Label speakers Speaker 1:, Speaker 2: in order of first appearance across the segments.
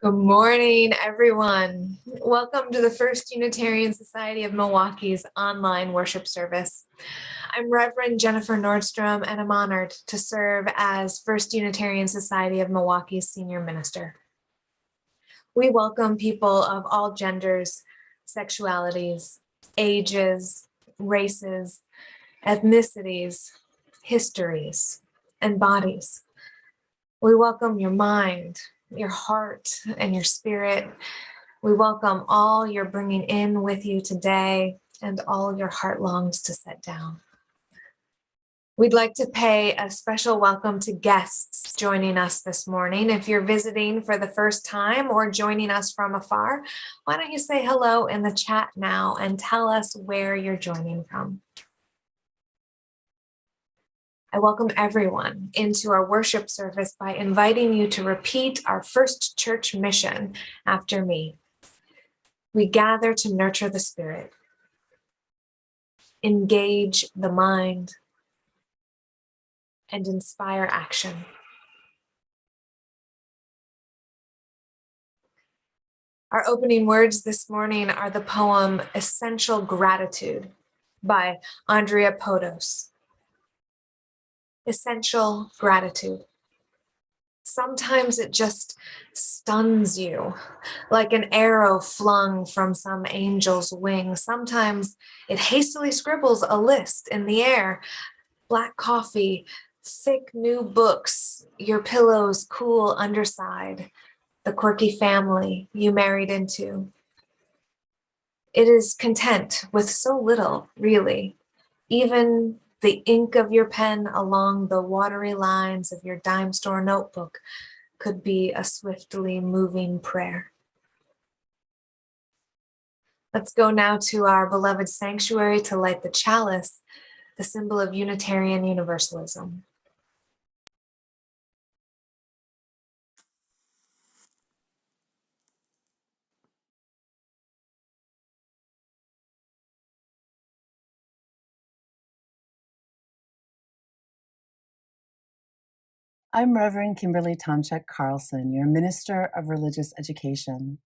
Speaker 1: Good morning, everyone. Welcome to the First Unitarian Society of Milwaukee's online worship service. I'm Reverend Jennifer Nordstrom, and I'm honored to serve as First Unitarian Society of Milwaukee's senior minister. We welcome people of all genders, sexualities, ages, races, ethnicities, histories, and bodies. We welcome your mind, your heart, and your spirit. We welcome all you're bringing in with you today and all your heart longs to set down. We'd like to pay a special welcome to guests joining us this morning. If you're visiting for the first time or joining us from afar, why don't you say hello in the chat now and tell us where you're joining from. I welcome everyone into our worship service by inviting you to repeat our first church mission after me. We gather to nurture the spirit, engage the mind, and inspire action. Our opening words this morning are the poem Essential Gratitude by Andrea Podos. Essential gratitude. Sometimes it just stuns you like an arrow flung from some angel's wing. Sometimes it hastily scribbles a list in the air. Black coffee, thick new books, your pillow's cool underside, the quirky family you married into. It is content with so little, really. Even the ink of your pen along the watery lines of your dime store notebook could be a swiftly moving prayer. Let's go now to our beloved sanctuary to light the chalice, the symbol of Unitarian Universalism.
Speaker 2: I'm Reverend Kimberly Tomchek Carlson, your Minister of Religious Education.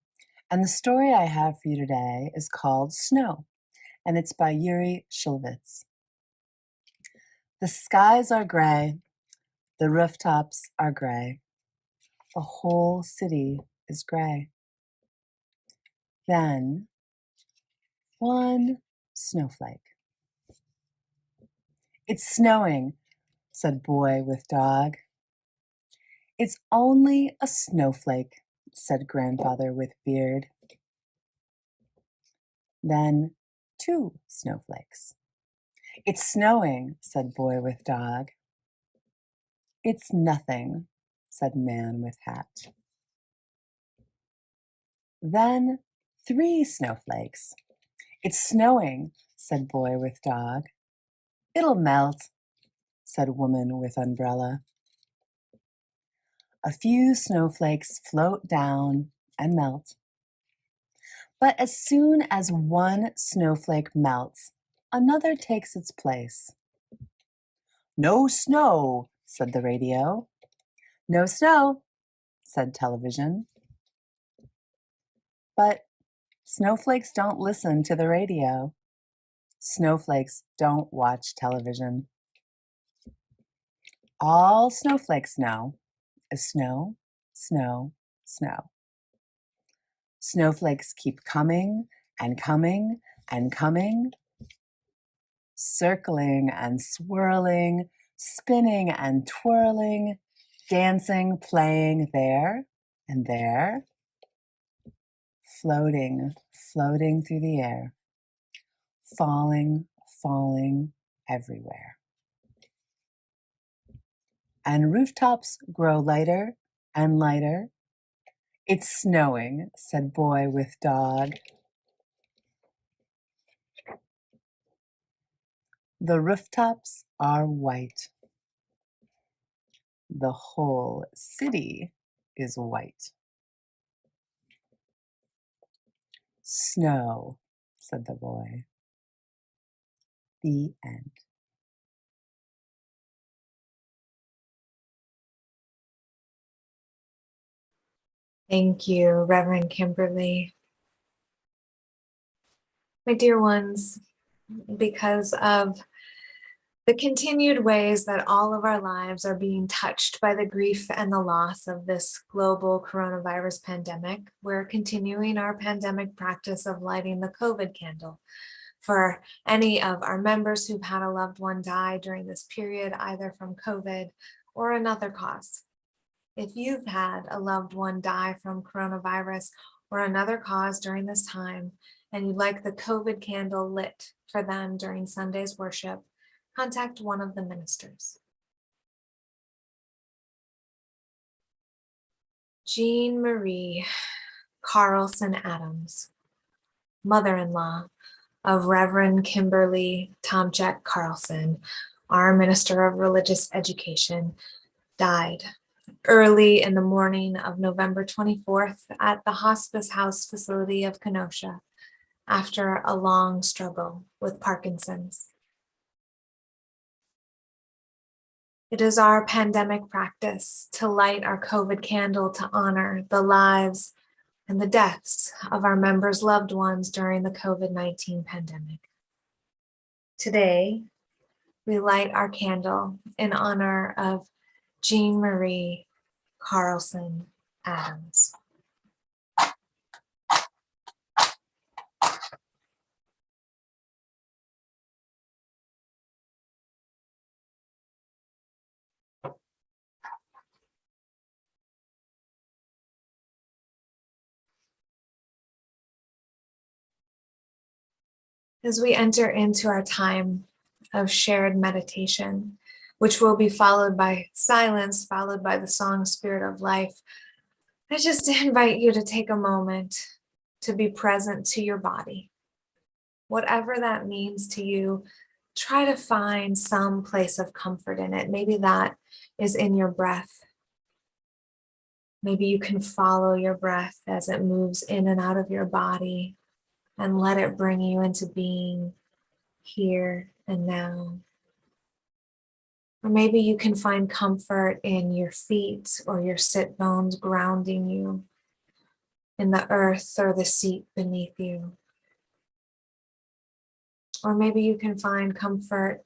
Speaker 2: And the story I have for you today is called Snow, and it's by Yuri Shulevitz. The skies are gray, the rooftops are gray, the whole city is gray. Then, one snowflake. It's snowing, said boy with dog. It's only a snowflake, said grandfather with beard. Then, two snowflakes. It's snowing, said boy with dog. It's nothing, said man with hat. Then, three snowflakes. It's snowing, said boy with dog. It'll melt, said woman with umbrella. A few snowflakes float down and melt. But as soon as one snowflake melts, another takes its place. No snow, said the radio. No snow, said television. But snowflakes don't listen to the radio. Snowflakes don't watch television. All snowflakes know is snow, snow, snow. Snowflakes keep coming and coming and coming, circling and swirling, spinning and twirling, dancing, playing there and there, floating, floating through the air, falling, falling everywhere. And rooftops grow lighter and lighter. It's snowing, said boy with dog. The rooftops are white. The whole city is white. Snow, said the boy. The end.
Speaker 1: Thank you, Reverend Kimberly. My dear ones, because of the continued ways that all of our lives are being touched by the grief and the loss of this global coronavirus pandemic, we're continuing our pandemic practice of lighting the COVID candle for any of our members who've had a loved one die during this period, either from COVID or another cause. If you've had a loved one die from coronavirus or another cause during this time, and you'd like the COVID candle lit for them during Sunday's worship, contact one of the ministers. Jean Marie Carlson Adams, mother-in-law of Reverend Kimberly Tomczyk Carlson, our Minister of Religious Education, died early in the morning of November 24th at the Hospice House facility of Kenosha after a long struggle with Parkinson's. It is our pandemic practice to light our COVID candle to honor the lives and the deaths of our members' loved ones during the COVID-19 pandemic. Today, we light our candle in honor of Jean Marie Carlson Adams. As we enter into our time of shared meditation, which will be followed by silence, followed by the song Spirit of Life, I just invite you to take a moment to be present to your body. Whatever that means to you, try to find some place of comfort in it. Maybe that is in your breath. Maybe you can follow your breath as it moves in and out of your body and let it bring you into being here and now. Or maybe you can find comfort in your feet or your sit bones grounding you in the earth or the seat beneath you. Or maybe you can find comfort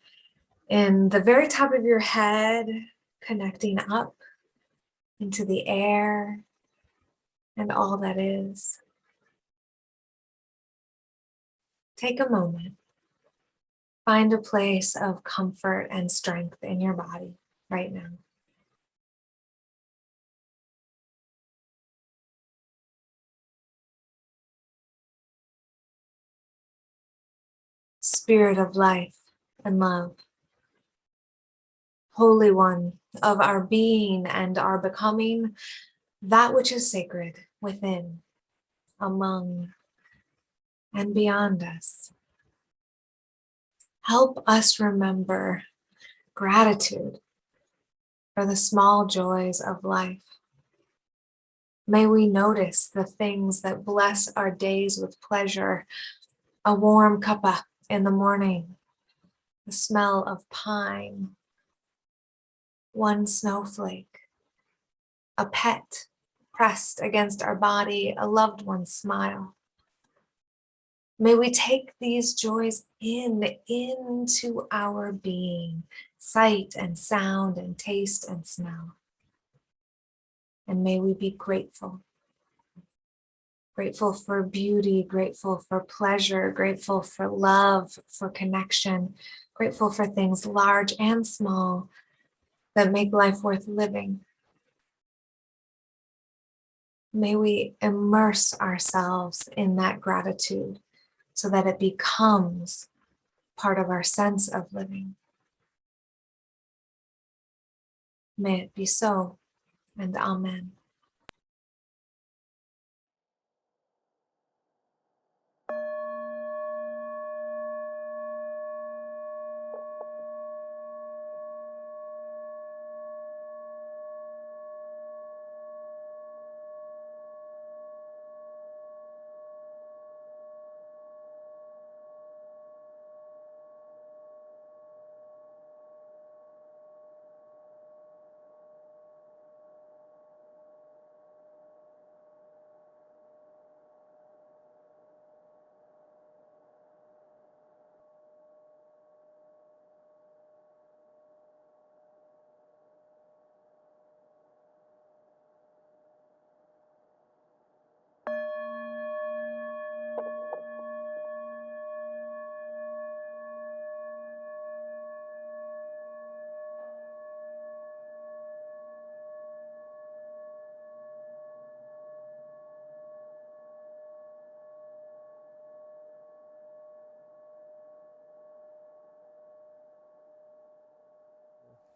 Speaker 1: in the very top of your head, connecting up into the air and all that is. Take a moment. Find a place of comfort and strength in your body right now. Spirit of life and love, Holy One of our being and our becoming, that which is sacred within, among, and beyond us. Help us remember gratitude for the small joys of life. May we notice the things that bless our days with pleasure, a warm cuppa in the morning, the smell of pine, one snowflake, a pet pressed against our body, a loved one's smile. May we take these joys into our being, sight and sound and taste and smell. And may we be grateful. Grateful for beauty, grateful for pleasure, grateful for love, for connection, grateful for things large and small that make life worth living. May we immerse ourselves in that gratitude so that it becomes part of our sense of living. May it be so, and amen.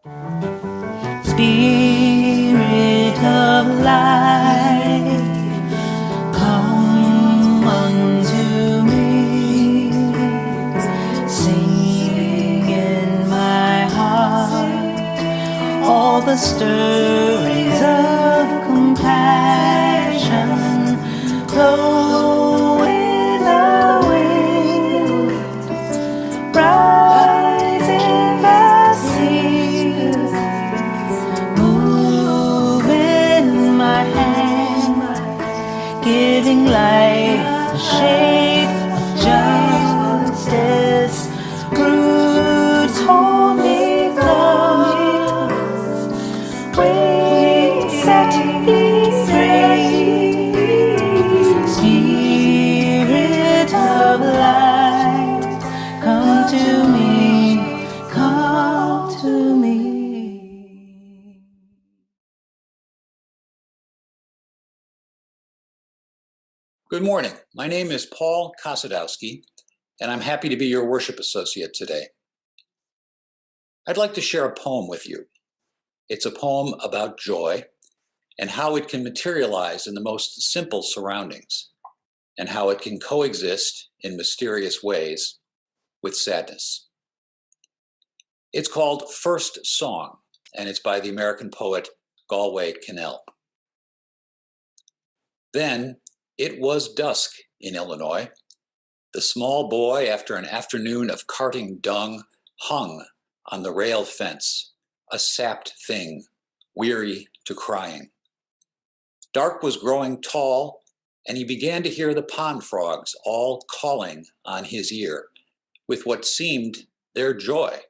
Speaker 3: Spirit of life, come unto me. Sing in my heart all the stirrings of compassion. Flow with the wind, rise in the sea. Move in my hand, giving life a shape of justice. Roots hold me close, wings set me free. Spirit of light, come to me, come to me.
Speaker 4: Good morning. My name is Paul Kosadowski, and I'm happy to be your worship associate today. I'd like to share a poem with you. It's a poem about joy and how it can materialize in the most simple surroundings, and how it can coexist in mysterious ways with sadness. It's called First Song, and it's by the American poet Galway Kinnell. Then it was dusk in Illinois. The small boy, after an afternoon of carting dung, hung on the rail fence, a sapped thing, weary to crying. Dark was growing tall, and he began to hear the pond frogs all calling on his ear with what seemed their joy.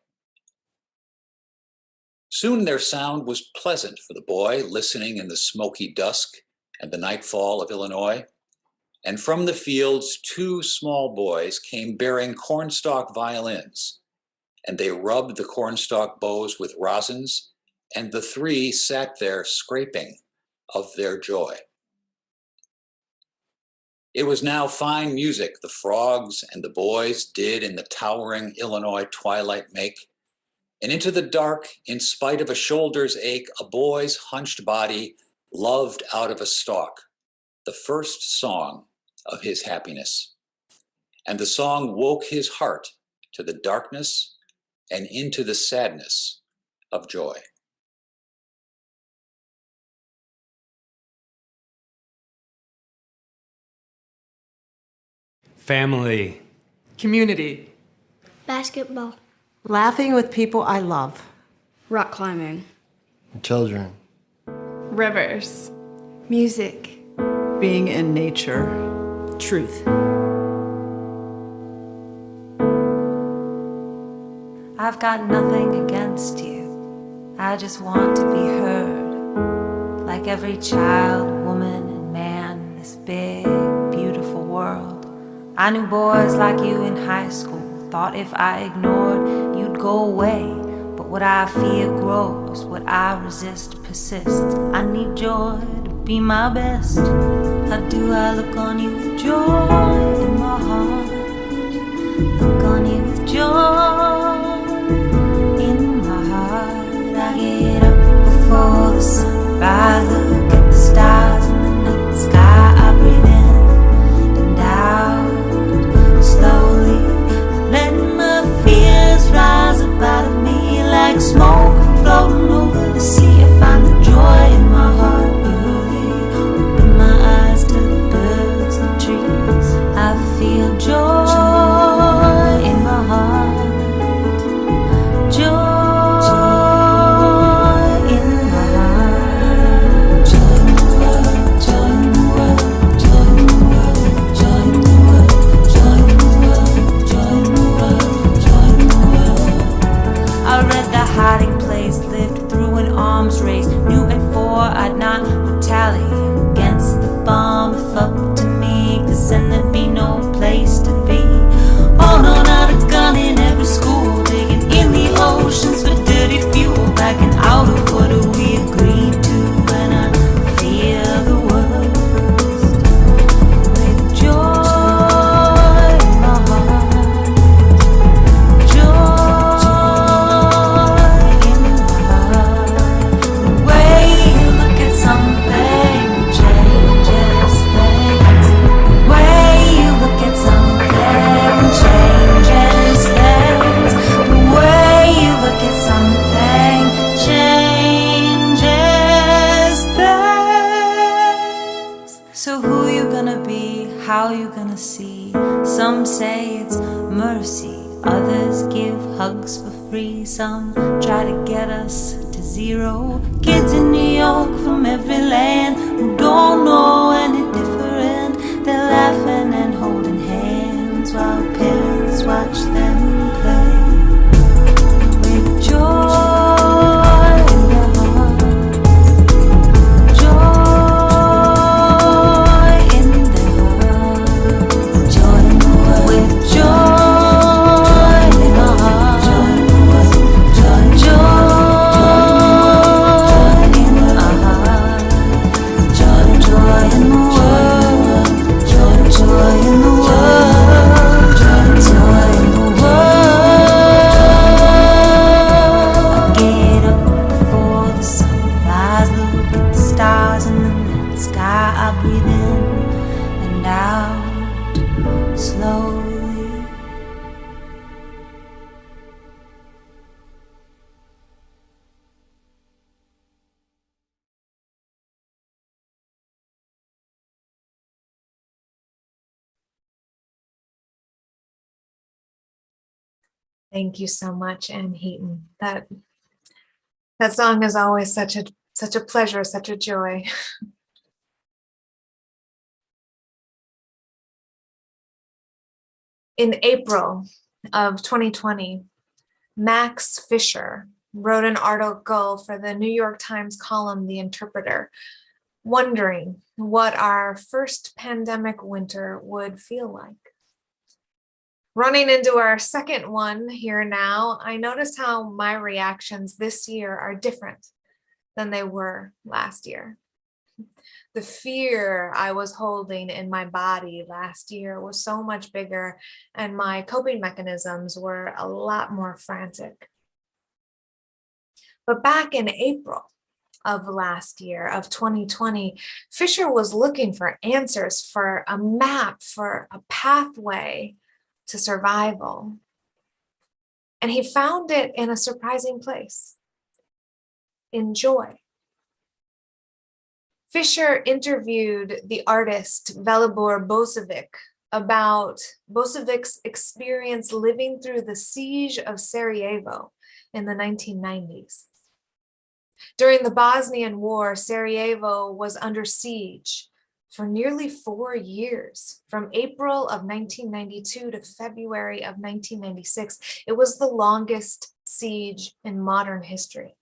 Speaker 4: Soon their sound was pleasant for the boy, listening in the smoky dusk and the nightfall of Illinois. And from the fields, two small boys came bearing cornstalk violins, and they rubbed the cornstalk bows with rosins, and the three sat there scraping of their joy. It was now fine music the frogs and the boys did in the towering Illinois twilight make, and into the dark, in spite of a shoulder's ache, a boy's hunched body loved out of a stalk, the first song of his happiness. And the song woke his heart to the darkness and into the sadness of joy.
Speaker 5: Family.
Speaker 6: Community.
Speaker 7: Basketball.
Speaker 8: Laughing with people I love.
Speaker 7: Rock climbing.
Speaker 9: Children.
Speaker 6: Rivers.
Speaker 8: Music.
Speaker 6: Being in nature.
Speaker 8: Truth.
Speaker 3: I've got nothing against you. I just want to be heard. Like every child, woman, and man in this big, beautiful world. I knew boys like you in high school. Thought if I ignored, you'd go away. But what I fear grows, what I resist persists. I need joy to be my best. How do I look on you with joy in my heart? Look on you with joy in my heart. I get up before the sunrise, look at the stars in the night sky. I breathe in and out slowly, letting my fears rise up out of me like smoke floating over the sea. I find the joy in my heart early, open my eyes to the birds and trees. I feel joy mercy. Others give hugs for free. Some try to get us to zero. Kids in New York from every land who don't know any different. They're laughing and holding hands while parents watch them play. With joy in their hearts, joy in their hearts, joy in the world. With joy in our hearts, joy in our hearts, joy in the world, joy in the world, joy in the world. Get up before the sunrise, look at the stars in the night sky. I breathe in and out slowly.
Speaker 1: Thank you so much, Anne Heaton. That song is always such a pleasure, such a joy. In April of 2020, Max Fisher wrote an article for the New York Times column, The Interpreter, wondering what our first pandemic winter would feel like. Running into our second one here now, I noticed how my reactions this year are different than they were last year. The fear I was holding in my body last year was so much bigger, and my coping mechanisms were a lot more frantic. But back in April of last year, of 2020, Fisher was looking for answers, for a map, for a pathway to survival. And he found it in a surprising place, in joy. Fisher interviewed the artist Velibor Bosovic about Bosovic's experience living through the siege of Sarajevo in the 1990s. During the Bosnian War, Sarajevo was under siege for nearly 4 years, from April of 1992 to February of 1996. It was the longest siege in modern history.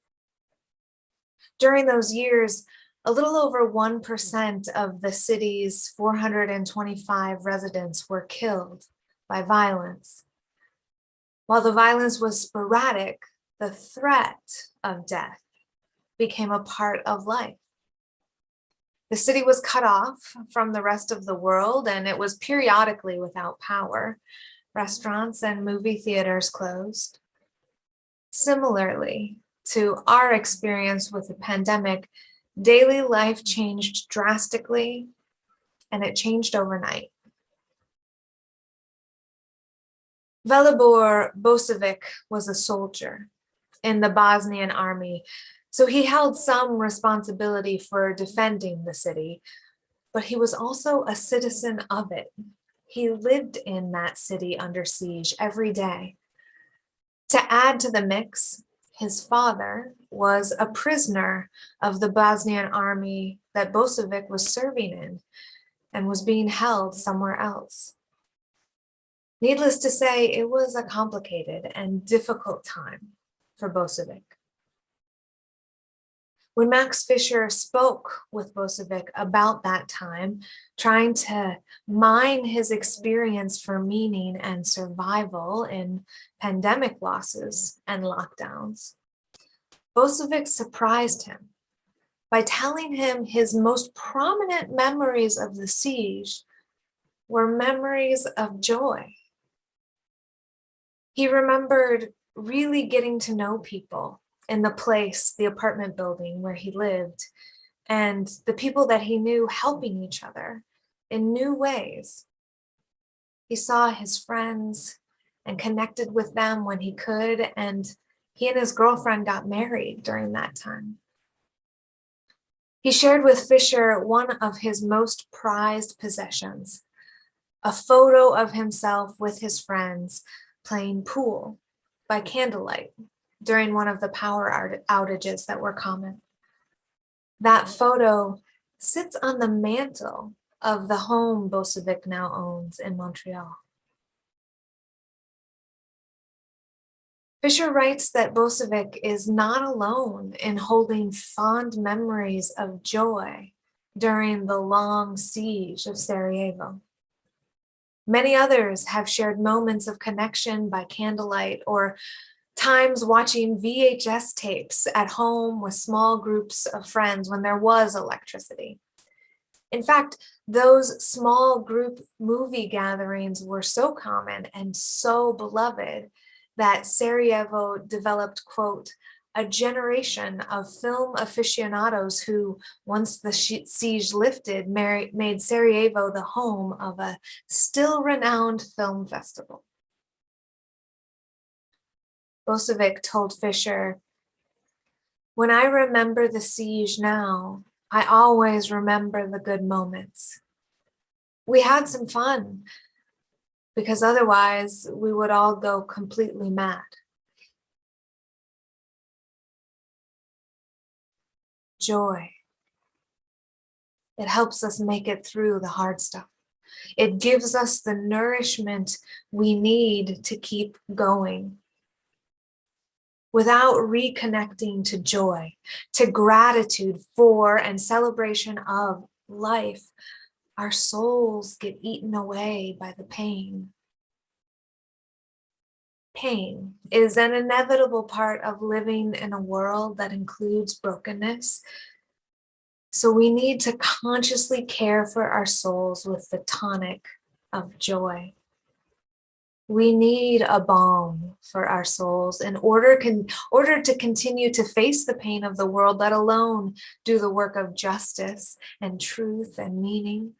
Speaker 1: During those years, a little over 1% of the city's 425 residents were killed by violence. While the violence was sporadic, the threat of death became a part of life. The city was cut off from the rest of the world, and it was periodically without power. Restaurants and movie theaters closed. Similarly to our experience with the pandemic, daily life changed drastically, and it changed overnight. Velibor Bosovic was a soldier in the Bosnian army, so he held some responsibility for defending the city, but he was also a citizen of it. He lived in that city under siege every day. To add to the mix, his father was a prisoner of the Bosnian army that Bosovic was serving in and was being held somewhere else. Needless to say, it was a complicated and difficult time for Bosovic. When Max Fisher spoke with Bosovic about that time, trying to mine his experience for meaning and survival in pandemic losses and lockdowns, Bosovic surprised him by telling him his most prominent memories of the siege were memories of joy. He remembered really getting to know people in the place, the apartment building where he lived, and the people that he knew helping each other in new ways. He saw his friends and connected with them when he could, and he and his girlfriend got married during that time. He shared with Fisher one of his most prized possessions, a photo of himself with his friends playing pool by candlelight during one of the power outages that were common. That photo sits on the mantle of the home Bosevic now owns in Montreal. Fisher writes that Bosevic is not alone in holding fond memories of joy during the long siege of Sarajevo. Many others have shared moments of connection by candlelight or times watching VHS tapes at home with small groups of friends when there was electricity. In fact, those small group movie gatherings were so common and so beloved that Sarajevo developed, quote, a generation of film aficionados who, once the siege lifted, made Sarajevo the home of a still renowned film festival. Bosevic told Fisher, "When I remember the siege now, I always remember the good moments. We had some fun, because otherwise we would all go completely mad." Joy. It helps us make it through the hard stuff. It gives us the nourishment we need to keep going. Without reconnecting to joy, to gratitude for and celebration of life, our souls get eaten away by the pain. Pain is an inevitable part of living in a world that includes brokenness. So we need to consciously care for our souls with the tonic of joy. We need a balm for our souls in order to continue to face the pain of the world, let alone do the work of justice and truth and meaning.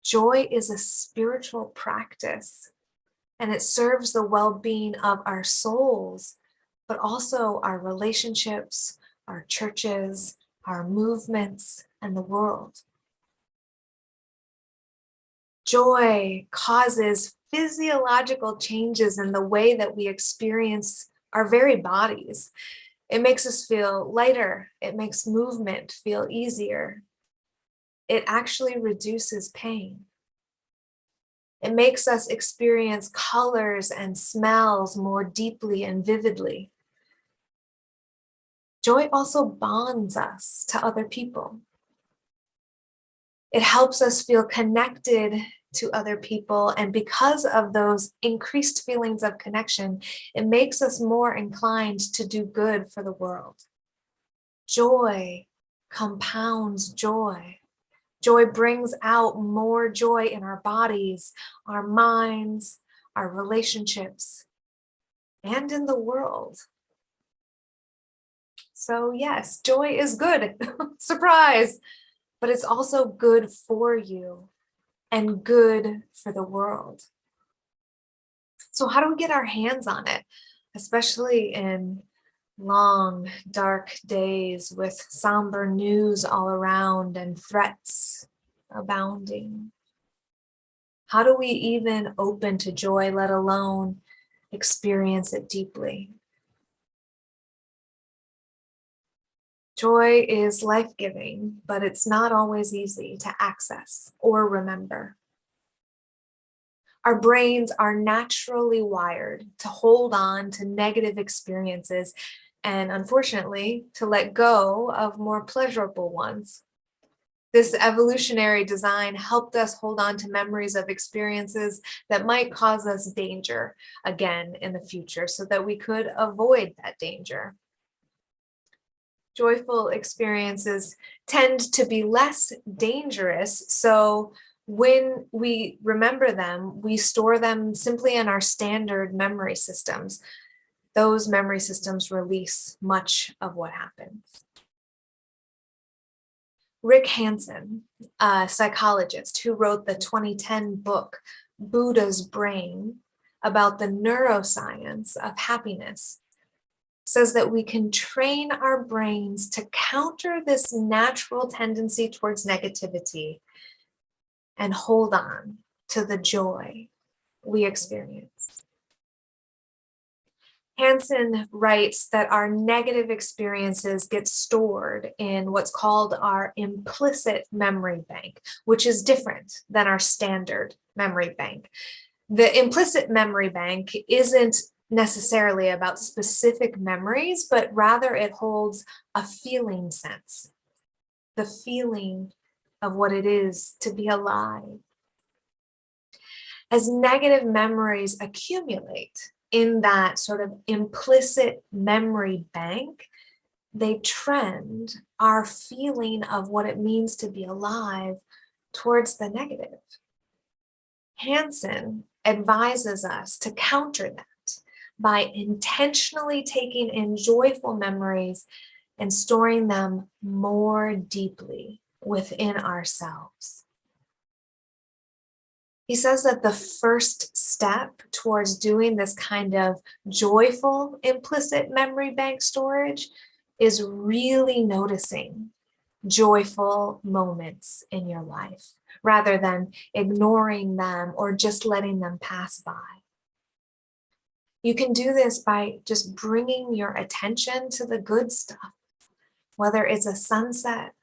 Speaker 1: Joy is a spiritual practice, and it serves the well-being of our souls, but also our relationships, our churches, our movements, and the world. Joy causes physiological changes in the way that we experience our very bodies. It makes us feel lighter. It makes movement feel easier. It actually reduces pain. It makes us experience colors and smells more deeply and vividly. Joy also bonds us to other people. It helps us feel connected to other people, and because of those increased feelings of connection, it makes us more inclined to do good for the world. Joy compounds joy. Joy brings out more joy in our bodies, our minds, our relationships, and in the world. So yes, joy is good. Surprise! But it's also good for you and good for the world. So how do we get our hands on it, especially in long, dark days with somber news all around and threats abounding? How do we even open to joy, let alone experience it deeply? Joy is life-giving, but it's not always easy to access or remember. Our brains are naturally wired to hold on to negative experiences and, unfortunately, to let go of more pleasurable ones. This evolutionary design helped us hold on to memories of experiences that might cause us danger again in the future so that we could avoid that danger. Joyful experiences tend to be less dangerous, so when we remember them, we store them simply in our standard memory systems. Those memory systems release much of what happens. Rick Hanson, a psychologist who wrote the 2010 book, Buddha's Brain, about the neuroscience of happiness, says that we can train our brains to counter this natural tendency towards negativity and hold on to the joy we experience. Hansen writes that our negative experiences get stored in what's called our implicit memory bank, which is different than our standard memory bank. The implicit memory bank isn't necessarily about specific memories, but rather it holds a feeling sense, the feeling of what it is to be alive. As negative memories accumulate in that sort of implicit memory bank, they trend our feeling of what it means to be alive towards the negative. Hansen advises us to counter that by intentionally taking in joyful memories and storing them more deeply within ourselves. He says that the first step towards doing this kind of joyful implicit memory bank storage is really noticing joyful moments in your life rather than ignoring them or just letting them pass by. You can do this by just bringing your attention to the good stuff, whether it's a sunset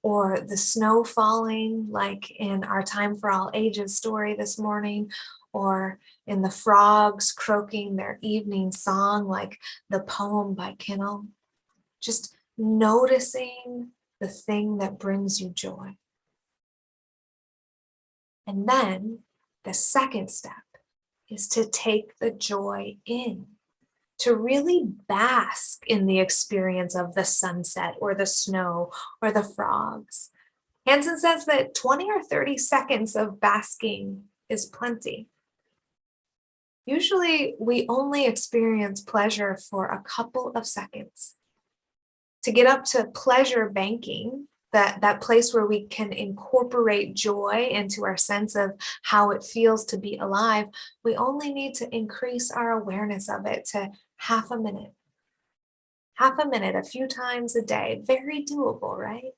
Speaker 1: or the snow falling, like in our Time for All Ages story this morning, or in the frogs croaking their evening song, like the poem by Kinnell. Just noticing the thing that brings you joy. And then the second step is to take the joy in, to really bask in the experience of the sunset or the snow or the frogs. Hansen says that 20 or 30 seconds of basking is plenty. Usually we only experience pleasure for a couple of seconds. To get up to pleasure banking, that place where we can incorporate joy into our sense of how it feels to be alive, we only need to increase our awareness of it to half a minute. Half a minute, a few times a day, very doable, right?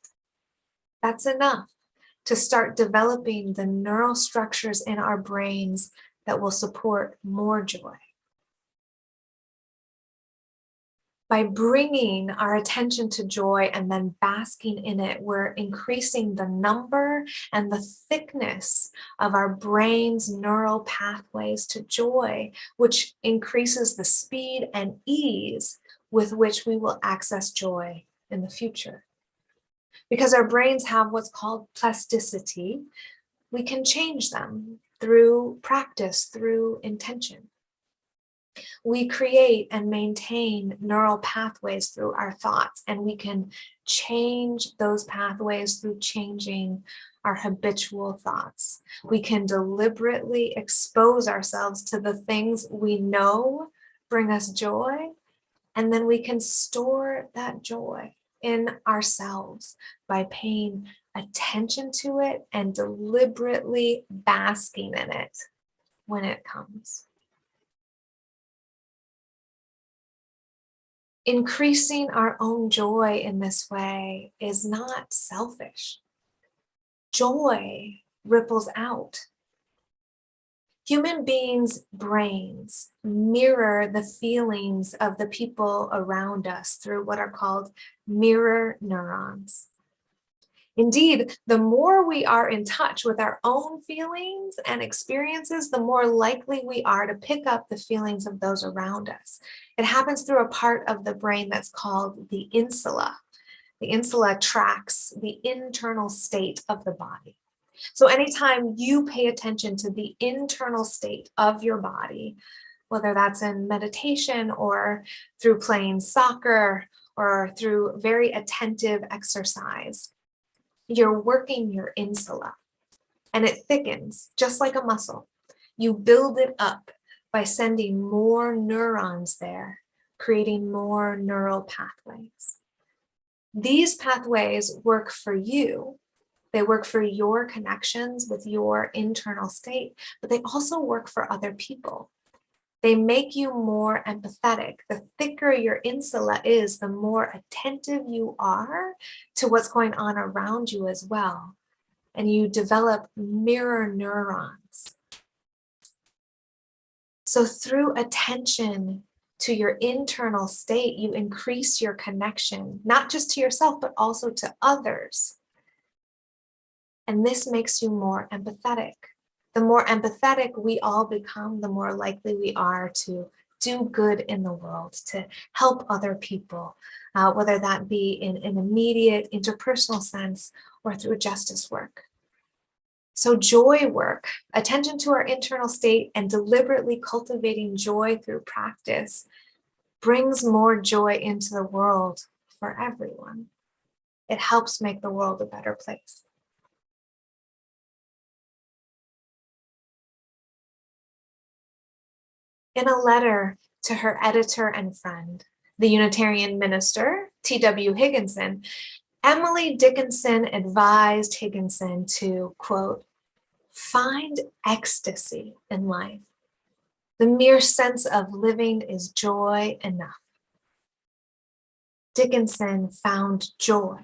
Speaker 1: That's enough to start developing the neural structures in our brains that will support more joy. By bringing our attention to joy and then basking in it, we're increasing the number and the thickness of our brain's neural pathways to joy, which increases the speed and ease with which we will access joy in the future. Because our brains have what's called plasticity, we can change them through practice, through intention. We create and maintain neural pathways through our thoughts, and we can change those pathways through changing our habitual thoughts. We can deliberately expose ourselves to the things we know bring us joy, and then we can store that joy in ourselves by paying attention to it and deliberately basking in it when it comes. Increasing our own joy in this way is not selfish. Joy ripples out. Human beings' brains mirror the feelings of the people around us through what are called mirror neurons. Indeed, the more we are in touch with our own feelings and experiences, the more likely we are to pick up the feelings of those around us. It happens through a part of the brain that's called the insula. The insula tracks the internal state of the body. So anytime you pay attention to the internal state of your body, whether that's in meditation or through playing soccer or through very attentive exercise, you're working your insula and it thickens just like a muscle. You build it up by sending more neurons there, creating more neural pathways. These pathways work for you. They work for your connections with your internal state, but they also work for other people. They make you more empathetic. The thicker your insula is, the more attentive you are to what's going on around you as well. and you develop mirror neurons. So through attention to your internal state, you increase your connection, not just to yourself, but also to others. And this makes you more empathetic. The more empathetic we all become, the more likely we are to do good in the world, to help other people, whether that be in an immediate interpersonal sense or through justice work. So joy work, attention to our internal state and deliberately cultivating joy through practice brings more joy into the world for everyone. It helps make the world a better place. In a letter to her editor and friend, the Unitarian minister, T.W. Higginson, Emily Dickinson advised Higginson to, quote, find ecstasy in life. The mere sense of living is joy enough. Dickinson found joy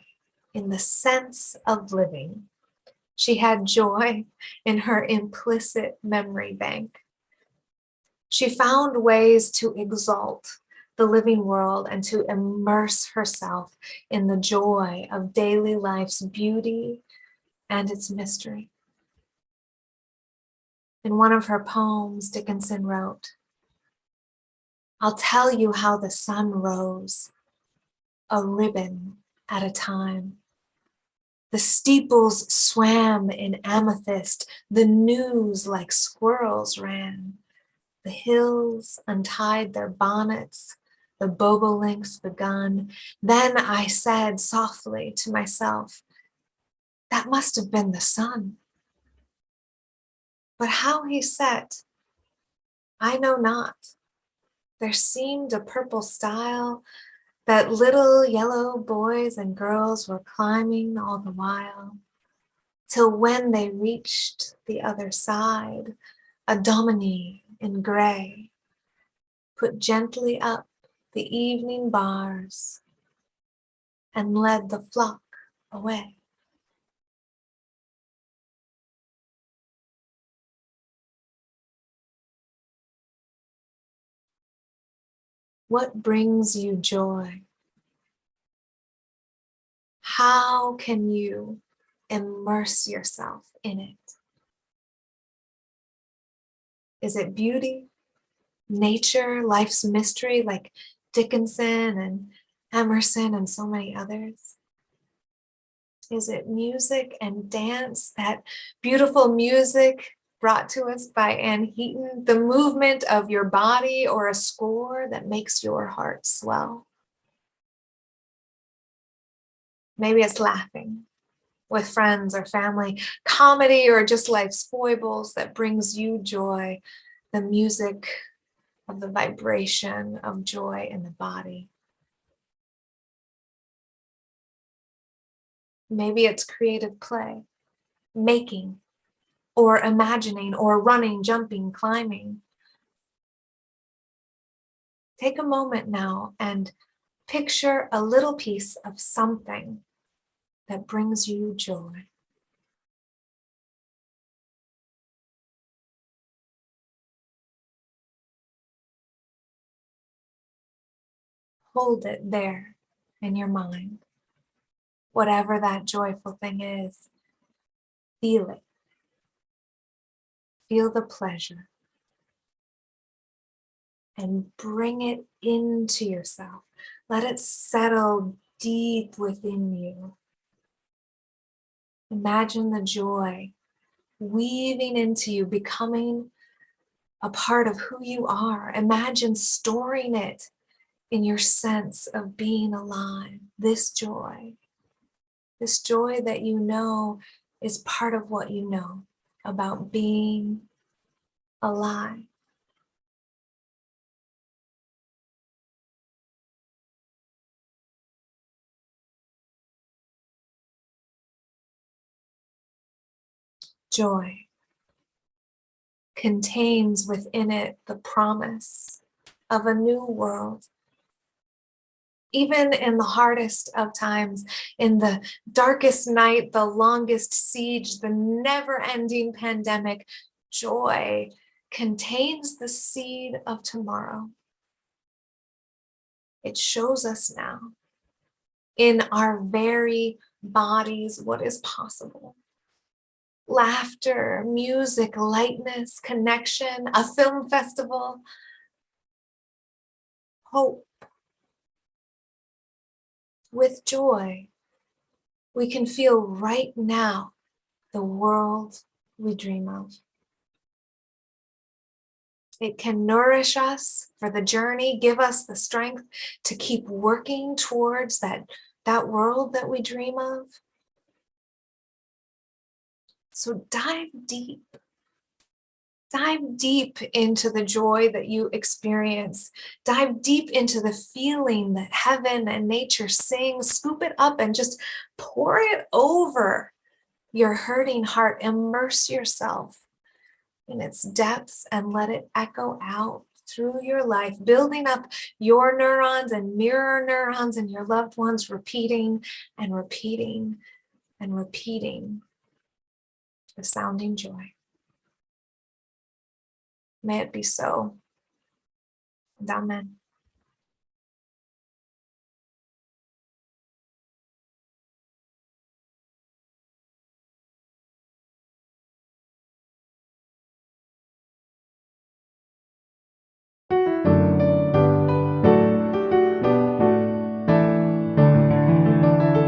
Speaker 1: in the sense of living. She had joy in her implicit memory bank. She found ways to exalt the living world and to immerse herself in the joy of daily life's beauty and its mystery. In one of her poems, Dickinson wrote, I'll tell you how the sun rose, a ribbon at a time. The steeples swam in amethyst, the news like squirrels ran. The hills untied their bonnets, the bobolinks begun. Then I said softly to myself, that must have been the sun. But how he set, I know not. There seemed a purple stile that little yellow boys and girls were climbing all the while, till when they reached the other side, a dominie in gray put gently up the evening bars and led the flock away. What brings you joy? How can you immerse yourself in it? Is it beauty, nature, life's mystery like Dickinson and Emerson and so many others? Is it music and dance, that beautiful music brought to us by Anne Heaton, the movement of your body or a score that makes your heart swell? Maybe it's laughing with friends or family, comedy or just life's foibles that brings you joy, the music of the vibration of joy in the body. Maybe it's creative play, making, or imagining, or running, jumping, climbing. Take a moment now and picture a little piece of something that brings you joy. Hold it there in your mind. Whatever that joyful thing is, feel it. Feel the pleasure. And bring it into yourself. Let it settle deep within you. Imagine the joy weaving into you, becoming a part of who you are. Imagine storing it in your sense of being alive. This joy that you know is part of what you know about being alive. Joy contains within it the promise of a new world, Even in the hardest of times, in the darkest night, the longest siege, the never-ending pandemic, joy contains the seed of tomorrow. It shows us now in our very bodies what is possible. Laughter, music, lightness, connection, a film festival, hope. With joy, we can feel right now the world we dream of. It can nourish us for the journey, give us the strength to keep working towards that world that we dream of. So dive deep into the joy that you experience. Dive deep into the feeling that heaven and nature sing. Scoop it up and just pour it over your hurting heart. Immerse yourself in its depths and let it echo out through your life, building up your neurons and mirror neurons and your loved ones, repeating and repeating and repeating the sounding joy. May it be so. And amen.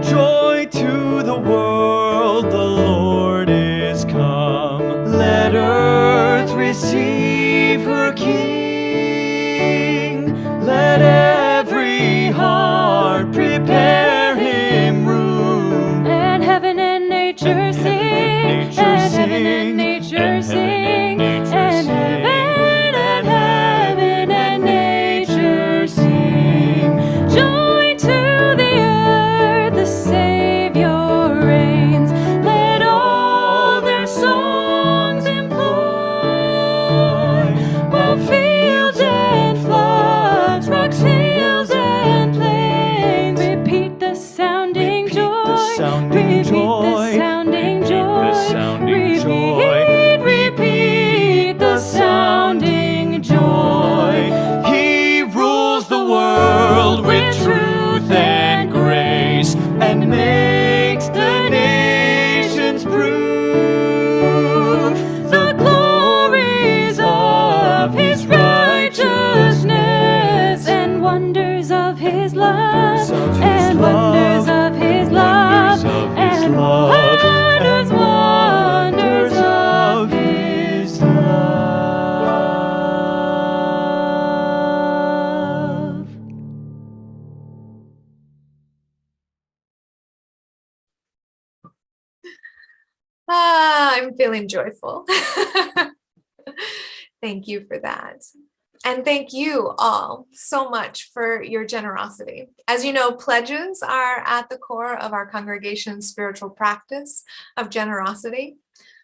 Speaker 5: Joy to the world, the Lord is come. Let earth receive her King. Let every heart prepare him room.
Speaker 9: And heaven and nature sing. And heaven and nature sing. And heaven and nature sing. Joy to the earth, the Savior reigns. Let all their songs employ. While fields and floods, rocks, hills and plains, repeat the sounding joy. Repeat the sounding joy. Repeat the sounding joy.
Speaker 5: He rules the world with truth and grace, and makes the nations prove
Speaker 9: The glories of his righteousness and wonders of his love, and wonders of his love, and wonders of his love.
Speaker 1: I'm feeling joyful. Thank you for that. And thank you all so much for your generosity. As you know, pledges are at the core of our congregation's spiritual practice of generosity.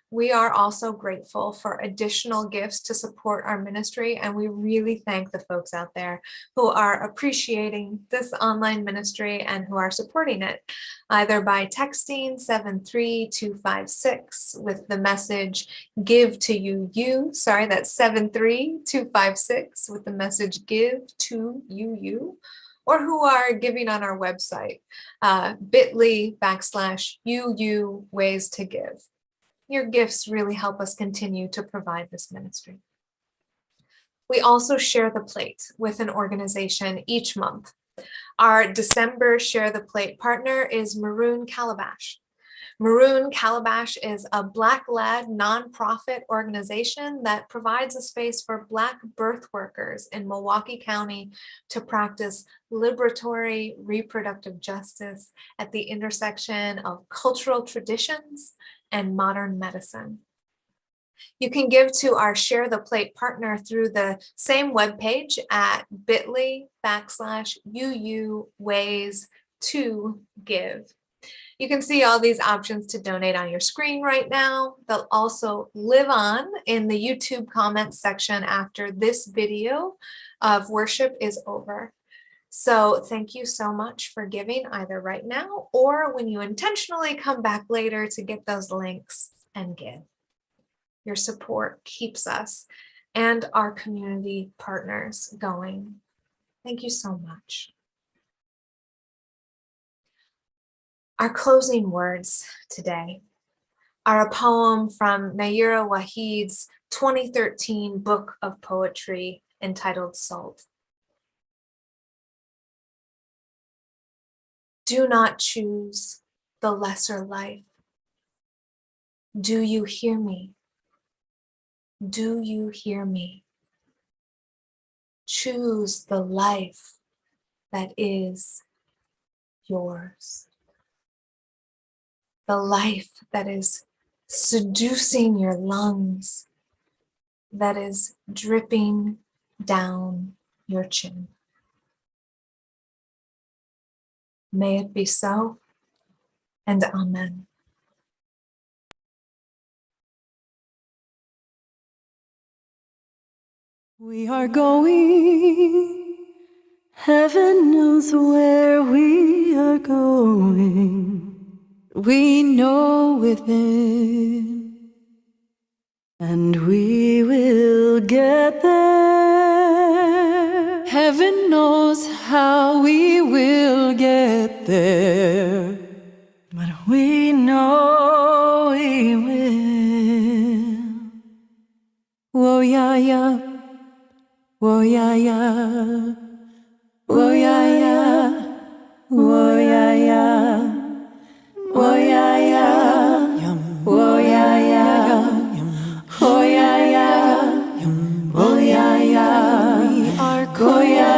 Speaker 1: We are also grateful for additional gifts to support our ministry, and we really thank the folks out there who are appreciating this online ministry and who are supporting it, either by texting 73256 with the message "Give to you." Sorry, that's 73256 with the message "Give to you," or who are giving on our website, bit.ly/UU ways to give. Your gifts really help us continue to provide this ministry. We also share the plate with an organization each month. Our December Share the Plate partner is Maroon Calabash. Maroon Calabash is a Black-led nonprofit organization that provides a space for Black birth workers in Milwaukee County to practice liberatory reproductive justice at the intersection of cultural traditions and modern medicine. You can give to our Share the Plate partner through the same webpage at bit.ly/UU ways to give. You can see all these options to donate on your screen right now. They'll also live on in the YouTube comments section after this video of worship is over. So thank you so much for giving either right now or when you intentionally come back later to get those links and give. Your support keeps us and our community partners going. Thank you so much. Our closing words today are a poem from Nayyirah Waheed's 2013 book of poetry entitled Salt. Do not choose the lesser life. Do you hear me? Do you hear me? Choose the life that is yours. The life that is seducing your lungs, that is dripping down your chin. May it be so, and amen.
Speaker 9: We are going, heaven knows where we are going. We know within, and we will get there. Heaven knows how we will get there, but we know we will. Whoa, yeah, yeah. Whoa, yeah, yeah. Whoa, yeah, yeah. Whoa, yeah, yeah. Whoa, yeah, yeah. Whoa, yeah, yeah. Whoa, yeah, yeah. Whoa, yeah, yeah. We are going.